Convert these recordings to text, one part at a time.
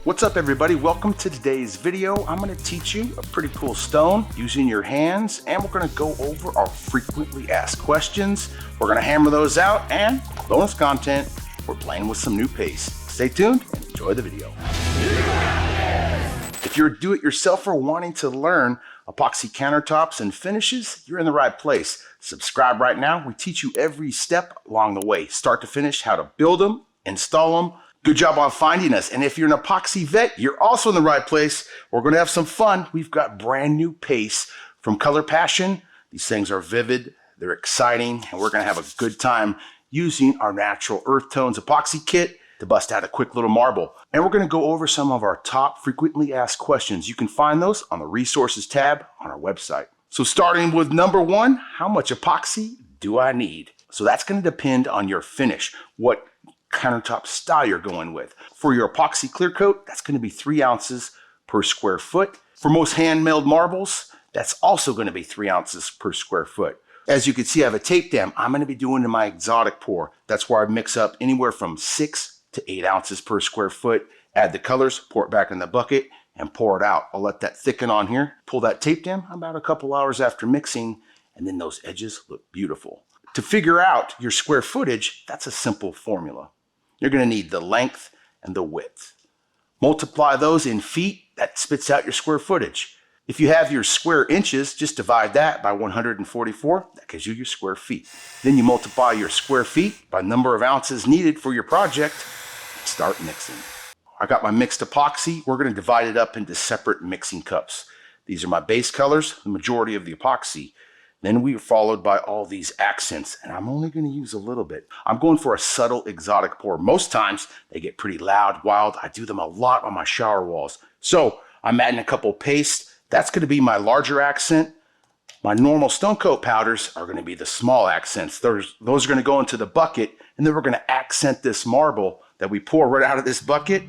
What's up everybody? Welcome to today's video. I'm going to teach you a pretty cool stone using your hands, and we're going to go over our frequently asked questions. We're going to hammer those out, and bonus content, we're playing with some new paste. Stay tuned and enjoy the video. If you're a do-it-yourselfer wanting to learn epoxy countertops and finishes, you're in the right place. Subscribe right now. We teach you every step along the way, start to finish, how to build them, install them. Good job on finding us. And if you're an epoxy vet, you're also in the right place. We're going to have some fun. We've got brand new paste from Color Passion. These things are vivid, they're exciting, and we're going to have a good time using our natural earth tones epoxy kit to bust out a quick little marble. And we're going to go over some of our top frequently asked questions. You can find those on the resources tab on our website. So starting with number one, how much epoxy do I need? So that's going to depend on your finish, what countertop style you're going with. For your epoxy clear coat, that's going to be 3 ounces per square foot. For most hand milled marbles, that's also going to be 3 ounces per square foot. As you can see, I have a tape dam. I'm going to be doing in my exotic pour. That's where I mix up anywhere from 6 to 8 ounces per square foot. Add the colors, pour it back in the bucket, and pour it out. I'll let that thicken on here. Pull that tape dam about a couple hours after mixing, and then those edges look beautiful. To figure out your square footage, that's a simple formula. You're going to need the length and the width. Multiply those in feet, that spits out your square footage. If you have your square inches, just divide that by 144, that gives you your square feet. Then you multiply your square feet by number of ounces needed for your project, and start mixing. I got my mixed epoxy. We're going to divide it up into separate mixing cups. These are my base colors, the majority of the epoxy. Then we are followed by all these accents, and I'm only going to use a little bit. I'm going for a subtle exotic pour. Most times they get pretty loud, wild. I do them a lot on my shower walls. So I'm adding a couple pastes. That's going to be my larger accent. My normal Stone Coat powders are going to be the small accents. Those are going to go into the bucket, and then we're going to accent this marble that we pour right out of this bucket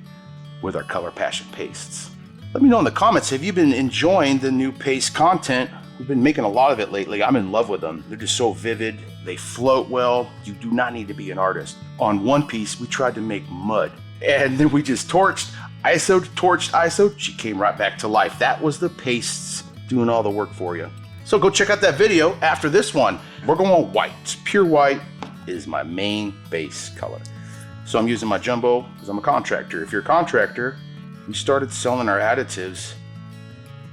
with our Color Passion pastes. Let me know in the comments, have you been enjoying the new paste content? We've been making a lot of it lately. I'm in love with them. They're just so vivid. They float well. You do not need to be an artist. On one piece, we tried to make mud, and then we just torched ISO. She came right back to life. That was the pastes doing all the work for you. So go check out that video after this one. We're going white. Pure white is my main base color. So I'm using my jumbo because I'm a contractor. If you're a contractor, we started selling our additives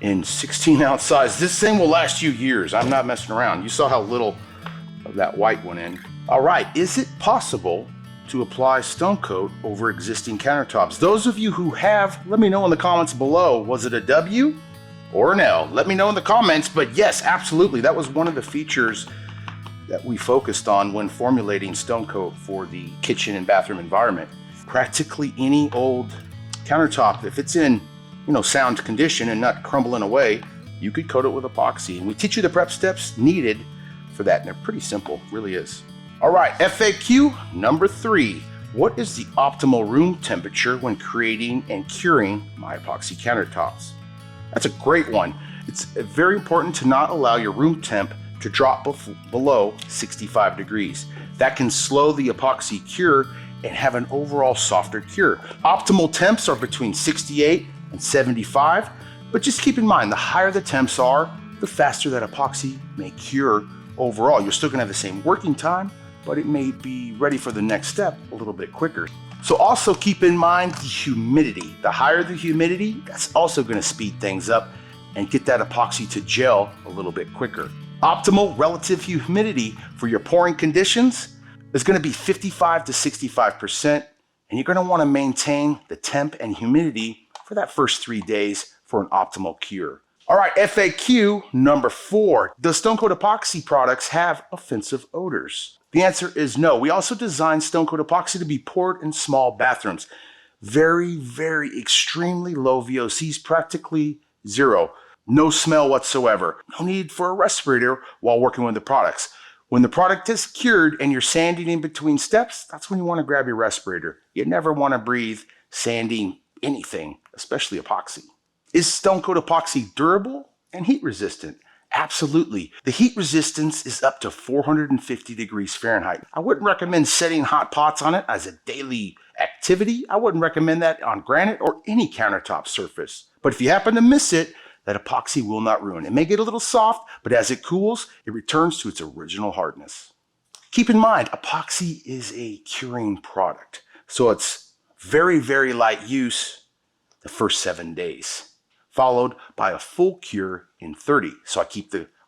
in 16-ounce size. This thing will last you years. I'm not messing around. You saw how little of that white went in. All right, is it possible to apply Stone Coat over existing countertops? Those of you who have, let me know in the comments below. Was it a W or an L? Let me know in the comments, but yes, absolutely. That was one of the features that we focused on when formulating Stone Coat for the kitchen and bathroom environment. Practically any old countertop, if it's in sound condition and not crumbling away, you could coat it with epoxy. And we teach you the prep steps needed for that, and they're pretty simple, really is. All right, FAQ number 3. What is the optimal room temperature when creating and curing my epoxy countertops? That's a great one. It's very important to not allow your room temp to drop below 65 degrees. That can slow the epoxy cure and have an overall softer cure. Optimal temps are between 68 and 75, but just keep in mind, the higher the temps are, the faster that epoxy may cure overall. You're still gonna have the same working time, but it may be ready for the next step a little bit quicker. So also keep in mind the humidity. The higher the humidity, that's also gonna speed things up and get that epoxy to gel a little bit quicker. Optimal relative humidity for your pouring conditions is gonna be 55 to 65%, and you're gonna wanna maintain the temp and humidity for that first 3 days for an optimal cure. All right, FAQ number 4. Does Stone Coat Epoxy products have offensive odors? The answer is no. We also designed Stone Coat Epoxy to be poured in small bathrooms. Very, very extremely low VOCs, practically zero. No smell whatsoever. No need for a respirator while working with the products. When the product is cured and you're sanding in between steps, that's when you want to grab your respirator. You never want to breathe sanding anything, especially epoxy. Is Stone Coat Epoxy durable and heat resistant? Absolutely. The heat resistance is up to 450 degrees Fahrenheit. I wouldn't recommend setting hot pots on it as a daily activity activity, I wouldn't recommend that on granite or any countertop surface. But if you happen to miss it, that epoxy will not ruin. It may get a little soft, but as it cools, it returns to its original hardness. Keep in mind, epoxy is a curing product. So it's very, very light use the first 7 days, followed by a full cure in 30. So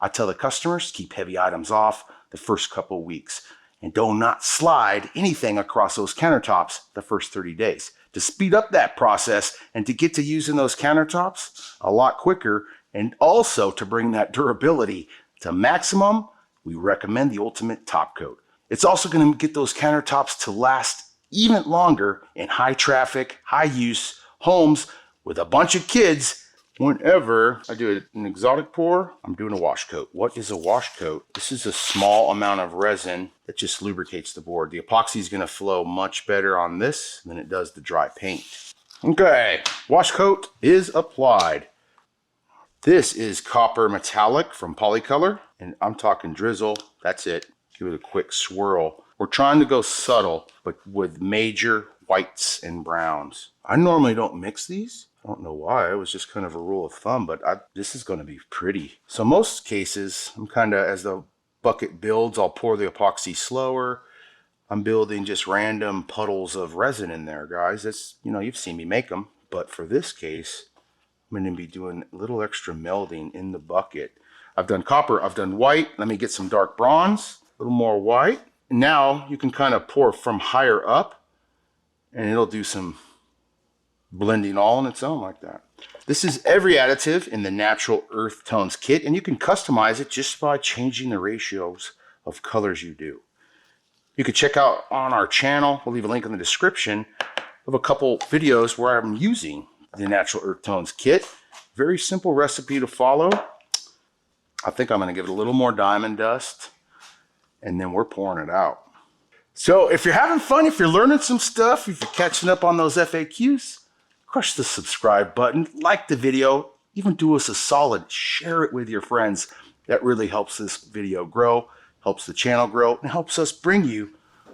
I tell the customers, keep heavy items off the first couple weeks and do not slide anything across those countertops the first 30 days. To speed up that process and to get to using those countertops a lot quicker, and also to bring that durability to maximum, we recommend the Ultimate Top Coat. It's also going to get those countertops to last even longer in high traffic, high use homes with a bunch of kids. Whenever I do an exotic pour, I'm doing a wash coat. What is a wash coat? This is a small amount of resin that just lubricates the board. The epoxy is going to flow much better on this than it does the dry paint. Okay, wash coat is applied. This is copper metallic from Polycolor, and I'm talking Drizzle. That's it. Give it a quick swirl. We're trying to go subtle, but with major whites and browns. I normally don't mix these. I don't know why. It was just kind of a rule of thumb, but this is going to be pretty. So most cases, I'm kind of, as the bucket builds, I'll pour the epoxy slower. I'm building just random puddles of resin in there, guys. That's, you know, you've seen me make them. But for this case, I'm going to be doing a little extra melding in the bucket. I've done copper, I've done white. Let me get some dark bronze, a little more white. Now you can kind of pour from higher up, and it'll do some blending all on its own like that. This is every additive in the Natural Earth Tones kit, and you can customize it just by changing the ratios of colors you do. You can check out on our channel, we'll leave a link in the description, of a couple videos where I'm using the Natural Earth Tones kit. Very simple recipe to follow. I think I'm going to give it a little more diamond dust, and then we're pouring it out. So if you're having fun, if you're learning some stuff, if you're catching up on those FAQs, crush the subscribe button, like the video, even do us a solid, share it with your friends. That really helps this video grow, helps the channel grow, and helps us bring you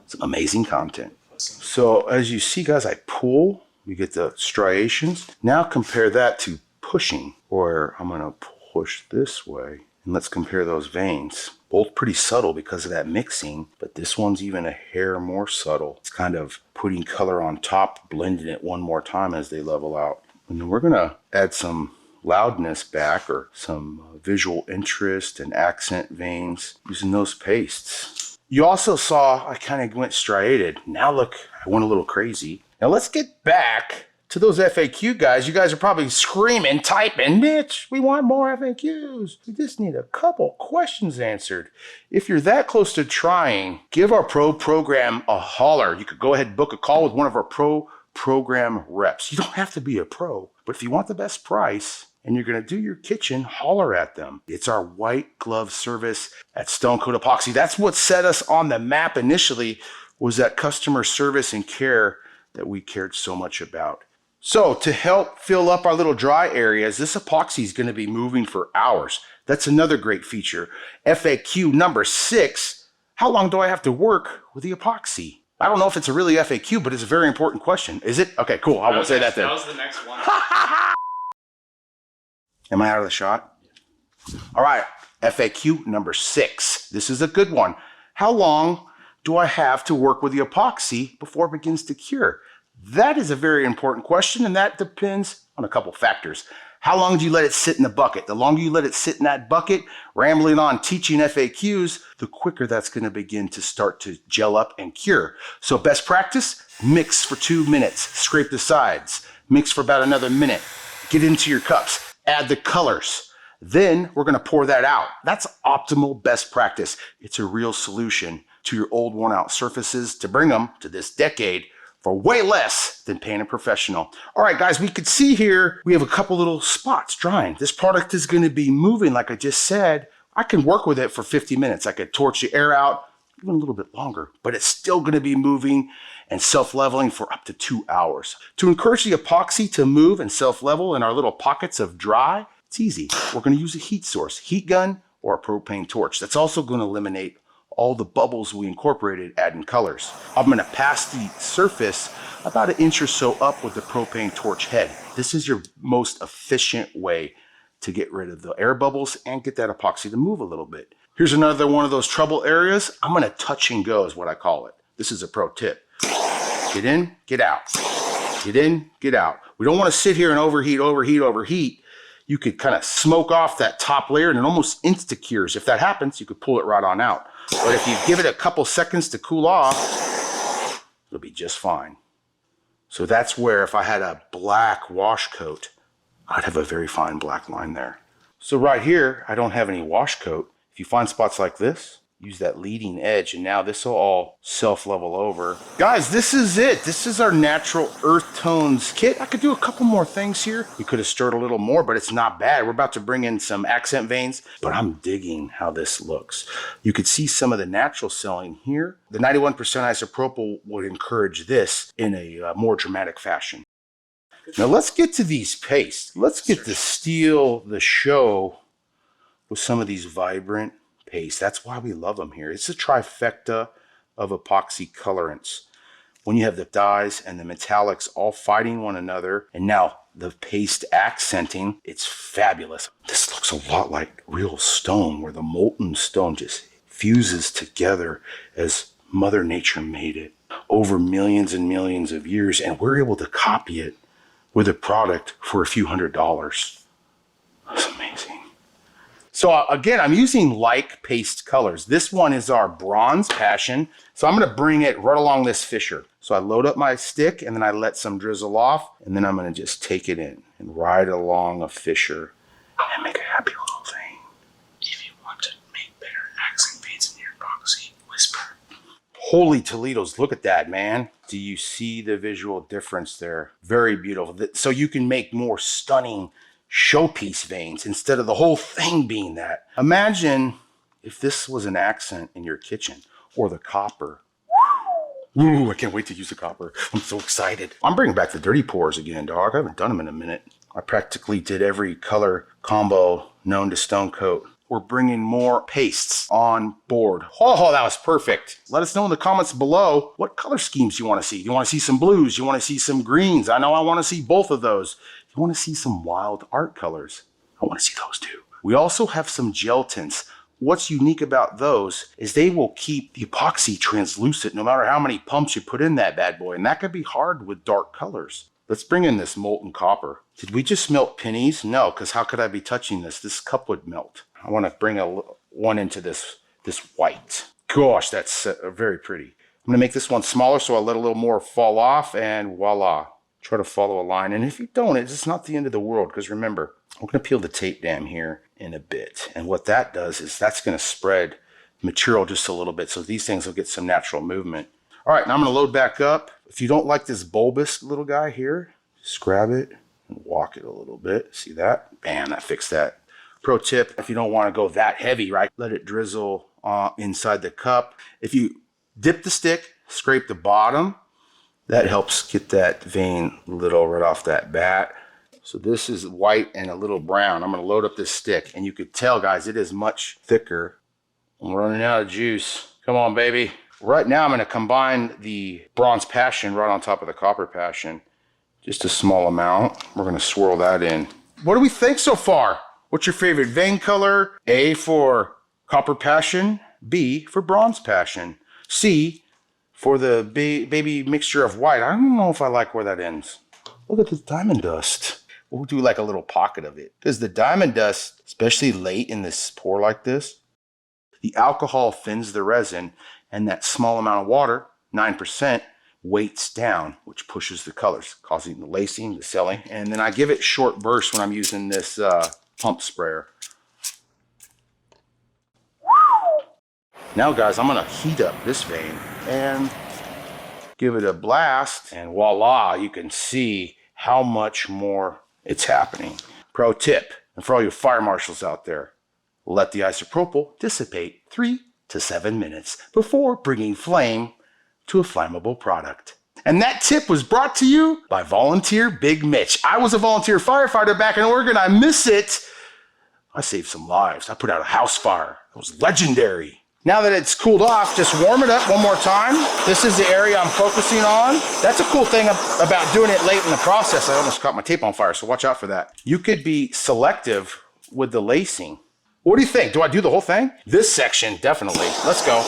some amazing content. So as you see, guys, I pull, we get the striations. Now compare that to pushing, where I'm gonna push this way, and let's compare those veins. Both pretty subtle because of that mixing, but this one's even a hair more subtle. It's kind of putting color on top, blending it one more time as they level out. And then we're gonna add some loudness back, or some visual interest and accent veins using those pastes. You also saw I kind of went striated. Now look, I went a little crazy. Now let's get back to those FAQ guys. You guys are probably screaming, typing, Mitch, we want more FAQs. We just need a couple questions answered. If you're that close to trying, give our pro program a holler. You could go ahead and book a call with one of our pro program reps. You don't have to be a pro, but if you want the best price and you're going to do your kitchen, holler at them. It's our white glove service at Stone Coat Epoxy. That's what set us on the map initially, was that customer service and care that we cared so much about. So to help fill up our little dry areas, this epoxy is going to be moving for hours. That's another great feature. FAQ number 6, how long do I have to work with the epoxy? I don't know if it's a really FAQ, but it's a very important question. Is it? Okay, cool. I won't say that then. That was the next one. Am I out of the shot? All right, FAQ number 6. This is a good one. How long do I have to work with the epoxy before it begins to cure? That is a very important question, and that depends on a couple factors. How long do you let it sit in the bucket? The longer you let it sit in that bucket, rambling on teaching FAQs, the quicker that's going to begin to start to gel up and cure. So best practice, mix for 2 minutes, scrape the sides, mix for about another minute, get into your cups, add the colors. Then we're going to pour that out. That's optimal best practice. It's a real solution to your old worn out surfaces to bring them to this decade for way less than paying a professional. All right, guys, we could see here, we have a couple little spots drying. This product is gonna be moving, like I just said. I can work with it for 50 minutes. I could torch the air out even a little bit longer, but it's still gonna be moving and self-leveling for up to 2 hours. To encourage the epoxy to move and self-level in our little pockets of dry, it's easy. We're gonna use a heat source, heat gun, or a propane torch. That's also gonna eliminate all the bubbles we incorporated adding colors. I'm gonna pass the surface about an inch or so up with the propane torch head. This is your most efficient way to get rid of the air bubbles and get that epoxy to move a little bit. Here's another one of those trouble areas. I'm gonna touch and go is what I call it. This is a pro tip. Get in, get out. Get in, get out. We don't wanna sit here and overheat. You could kind of smoke off that top layer and it almost insta-cures. If that happens, you could pull it right on out. But if you give it a couple seconds to cool off, it'll be just fine. So that's where if I had a black wash coat, I'd have a very fine black line there. So right here, I don't have any wash coat. If you find spots like this, use that leading edge, and now this will all self-level over. Guys, this is it. This is our natural earth tones kit. I could do a couple more things here. We could have stirred a little more, but it's not bad. We're about to bring in some accent veins, but I'm digging how this looks. You could see some of the natural selling here. The 91% isopropyl would encourage this in a more dramatic fashion. Now let's get to these pastes. Let's get to steal the show with some of these vibrant paste. That's why we love them here. It's a trifecta of epoxy colorants. When you have the dyes and the metallics all fighting one another, and now the paste accenting, it's fabulous. This looks a lot like real stone, where the molten stone just fuses together as Mother Nature made it over millions and millions of years, and we're able to copy it with a product for a few $100s. That's amazing. So again, I'm using like paste colors. This one is our Bronze Passion. So I'm gonna bring it right along this fissure. So I load up my stick and then I let some drizzle off, and then I'm gonna just take it in and ride along a fissure and make a happy little thing. If you want to make better accent paints in your epoxy, whisper. Holy Toledos, look at that, man. Do you see the visual difference there? Very beautiful. So you can make more stunning showpiece veins instead of the whole thing being that. Imagine if this was an accent in your kitchen, or the copper. Ooh, I can't wait to use the copper. I'm so excited. I'm bringing back the dirty pours again, dog. I haven't done them in a minute. I practically did every color combo known to Stone Coat. We're bringing more pastes on board. Oh, that was perfect. Let us know in the comments below what color schemes you want to see. You want to see some blues? You want to see some greens? I know I want to see both of those. You want to see some wild art colors? I want to see those too. We also have some gel tints. What's unique about those is they will keep the epoxy translucent no matter how many pumps you put in that bad boy, and that can be hard with dark colors. Let's bring in this molten copper. Did we just melt pennies? No, because how could I be touching this? This cup would melt. I want to bring one into this white. Gosh, that's very pretty. I'm going to make this one smaller, so I'll let a little more fall off, and voila. Try to follow a line, and if you don't, it's not the end of the world, because remember, we're going to peel the tape dam here in a bit, and what that does is that's going to spread material just a little bit, so these things will get some natural movement. All right, now I'm going to load back up. If you don't like this bulbous little guy here, just grab it and walk it a little bit. See that? Bam, that fixed that. Pro tip, if you don't want to go that heavy, right, let it drizzle inside the cup. If you dip the stick, scrape the bottom, that helps get that vein little right off that bat. So this is white and a little brown. I'm going to load up this stick, and you could tell, guys, it is much thicker. I'm running out of juice. Come on, baby. Right now, I'm going to combine the Bronze Passion right on top of the Copper Passion. Just a small amount. We're going to swirl that in. What do we think so far? What's your favorite vein color? A for Copper Passion, B for Bronze Passion, C for the baby mixture of white. I don't know if I like where that ends. Look at this diamond dust. We'll do like a little pocket of it. Because the diamond dust, especially late in this pour like this, the alcohol thins the resin, and that small amount of water, 9%, weights down, which pushes the colors, causing the lacing, the selling. And then I give it short bursts when I'm using this pump sprayer. Now, guys, I'm gonna heat up this vein and give it a blast, and voila, you can see how much more it's happening. Pro tip, and for all you fire marshals out there, let the isopropyl dissipate 3 to 7 minutes before bringing flame to a flammable product. And that tip was brought to you by Volunteer Big Mitch. I was a volunteer firefighter back in Oregon. I miss it. I saved some lives. I put out a house fire. It was legendary. Now that it's cooled off, just warm it up one more time. This is the area I'm focusing on. That's a cool thing about doing it late in the process. I almost caught my tape on fire, so watch out for that. You could be selective with the lacing. What do you think? Do I do the whole thing? This section, definitely. Let's go.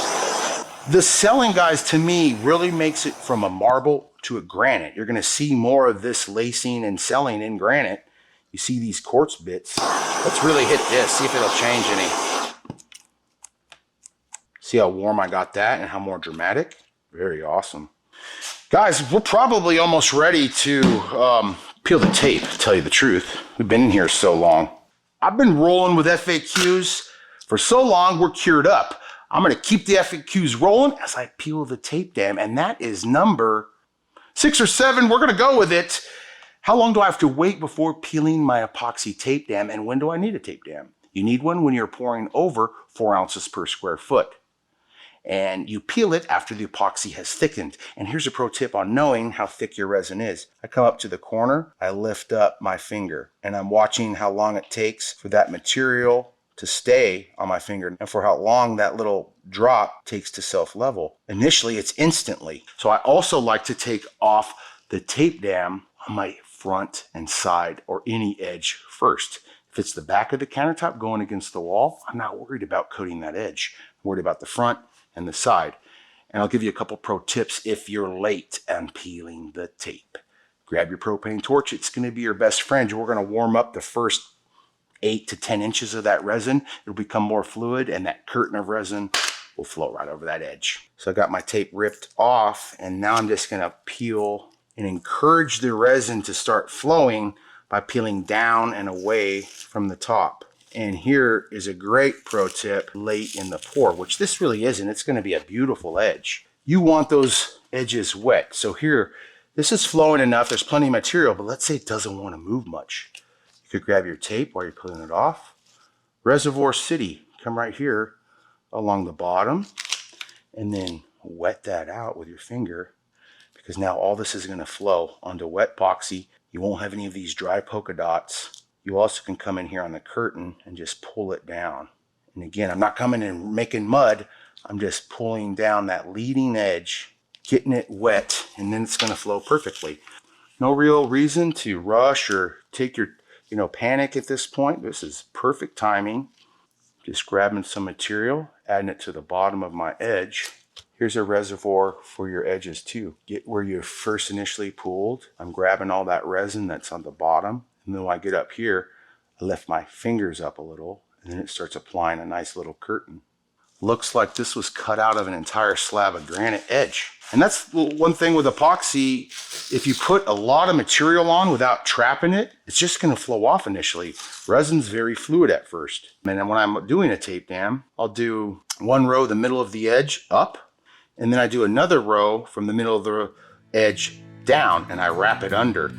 The selling, guys, to me, really makes it from a marble to a granite. You're gonna see more of this lacing and selling in granite. You see these quartz bits. Let's really hit this, see if it'll change any. See how warm I got that and how more dramatic? Very awesome. Guys, we're probably almost ready to peel the tape, to tell you the truth. We've been in here so long. I've been rolling with FAQs for so long, we're cured up. I'm gonna keep the FAQs rolling as I peel the tape dam, and that is number 6 or 7. We're gonna go with it. How long do I have to wait before peeling my epoxy tape dam, and when do I need a tape dam? You need one when you're pouring over 4 ounces per square foot. And you peel it after the epoxy has thickened. And here's a pro tip on knowing how thick your resin is. I come up to the corner, I lift up my finger, and I'm watching how long it takes for that material to stay on my finger and for how long that little drop takes to self-level. Initially, it's instantly. So I also like to take off the tape dam on my front and side or any edge first. If it's the back of the countertop going against the wall, I'm not worried about coating that edge. I'm worried about the front and the side. And I'll give you a couple pro tips if you're late on peeling the tape. Grab your propane torch. It's going to be your best friend. We're going to warm up the first 8 to 10 inches of that resin. It'll become more fluid and that curtain of resin will flow right over that edge. So I got my tape ripped off, and now I'm just going to peel and encourage the resin to start flowing by peeling down and away from the top. And here is a great pro tip late in the pour, which this really isn't. It's going to be a beautiful edge. You want those edges wet. So here, this is flowing enough. There's plenty of material, but let's say it doesn't want to move much. You could grab your tape while you're pulling it off. Reservoir City, come right here along the bottom and then wet that out with your finger, because now all this is going to flow onto wet epoxy. You won't have any of these dry polka dots. You also can come in here on the curtain and just pull it down. And again, I'm not coming in making mud. I'm just pulling down that leading edge, getting it wet, and then it's going to flow perfectly. No real reason to rush or take your, panic at this point. This is perfect timing. Just grabbing some material, adding it to the bottom of my edge. Here's a reservoir for your edges too. Get where you first initially pulled. I'm grabbing all that resin that's on the bottom. And then when I get up here, I lift my fingers up a little, and then it starts applying a nice little curtain. Looks like this was cut out of an entire slab of granite edge. And that's one thing with epoxy. If you put a lot of material on without trapping it, it's just going to flow off initially. Resin's very fluid at first. And then when I'm doing a tape dam, I'll do one row the middle of the edge up, and then I do another row from the middle of the edge down, and I wrap it under.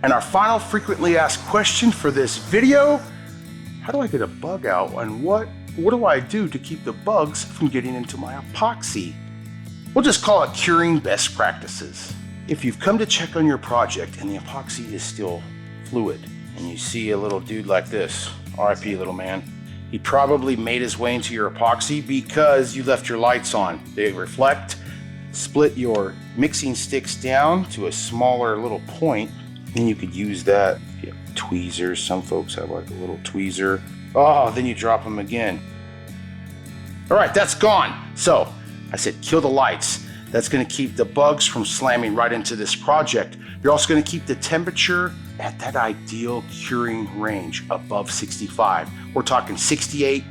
And our final frequently asked question for this video: how do I get a bug out, and what do I do to keep the bugs from getting into my epoxy? We'll just call it curing best practices. If you've come to check on your project and the epoxy is still fluid, and you see a little dude like this, RIP little man, he probably made his way into your epoxy because you left your lights on. They reflect. Split your mixing sticks down to a smaller little point. Then you could use that. If you have tweezers, some folks have like a little tweezer. Oh, then you drop them again. All right, that's gone. So I said, kill the lights. That's gonna keep the bugs from slamming right into this project. You're also gonna keep the temperature at that ideal curing range above 65. We're talking 68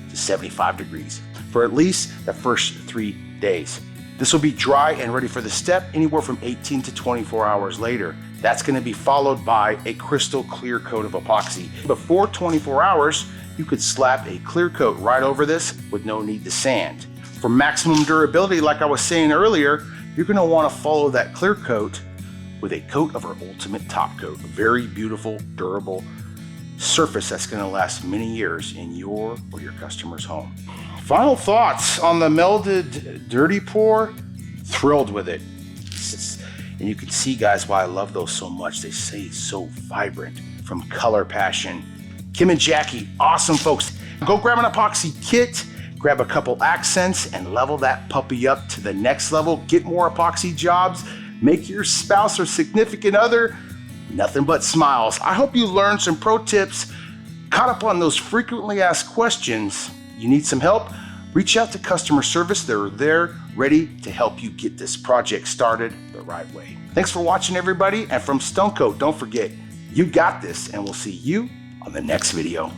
to 75 degrees for at least the first 3 days. This will be dry and ready for the step anywhere from 18 to 24 hours later. That's going to be followed by a crystal clear coat of epoxy. Before 24 hours, you could slap a clear coat right over this with no need to sand. For maximum durability, like I was saying earlier, you're going to want to follow that clear coat with a coat of our ultimate top coat. A very beautiful, durable surface that's going to last many years in your or your customer's home. Final thoughts on the melded dirty pour. Thrilled with it. And you can see, guys, why I love those so much. They say it's so vibrant. From Color Passion. Kim and Jackie, awesome folks. Go grab an epoxy kit grab a couple accents and level that puppy up to the next level. Get more epoxy jobs. Make your spouse or significant other nothing but smiles. I hope you learned some pro tips, caught up on those frequently asked questions. You need some help? Reach out to customer service. They're there ready to help you get this project started the right way. Thanks for watching, everybody. And from Stone Coat, don't forget, you got this, and we'll see you on the next video.